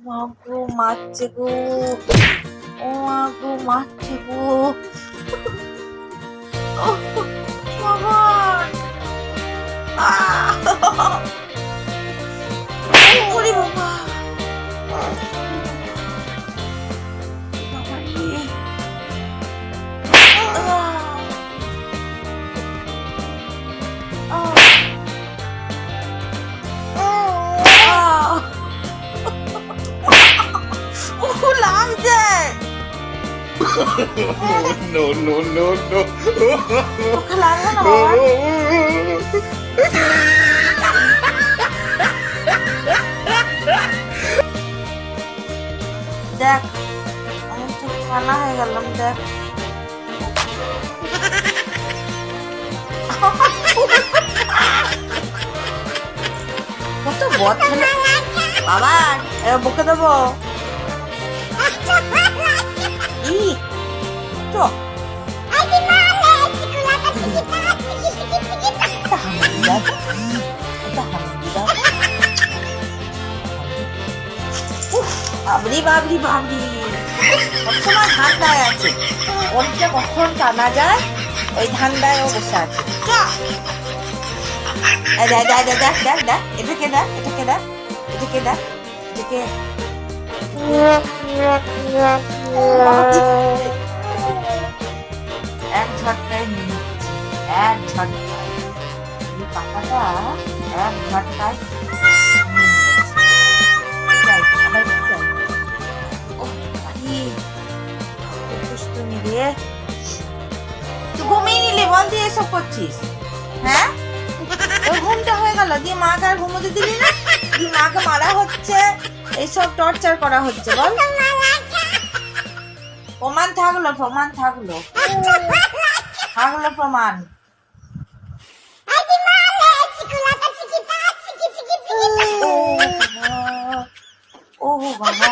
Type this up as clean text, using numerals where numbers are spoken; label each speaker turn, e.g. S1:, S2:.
S1: মাগো মারছে গো, ও মাগো মারছে গো, ও বাবা, ওরে বাবা, বাবা রে, লাগছে।
S2: No, no, no, no.
S1: ওকে লাগলো না বাবা? দেখ আমি তো কানা হয়ে গেলাম, দেখ কত বদমাইশ বাবা, এবার বকে দেবো। ই তো বাবরি বাবরি বাবরি, সবসময় ধান্দায় আছে, ওরটা কখন টানা যায় ওই ধান্দায় ও বসে আছে। দেখ দেখ দেখ দেখ দেখ দেখ, এটাকে দেখ, এটাকে দেখ, এটাকে দেখ, এটাকে এক ঝটকায় নিয়ে নিচ্ছে, এক ঝটকায় এই পাতাটা এক ঝটকায় নিয়ে নিচ্ছে। যাই, আবার যাই। ও কি দুষ্টুমি রে, তুই ঘুমিয়ে নিলি বল, দিয়ে এসব করছিস? হ্যাঁ ওই ঘুমটা হয়ে গেল, দিয়ে মাকে আর ঘুমোতে দিলি না, দিয়ে মাকে মারা হচ্ছে, এইসব টর্চার করা হচ্ছে, বল? প্রমাণ থাকলো, প্রমাণ থাকলো, থাকলো প্রমাণ। ও বাবা, ও বাবা।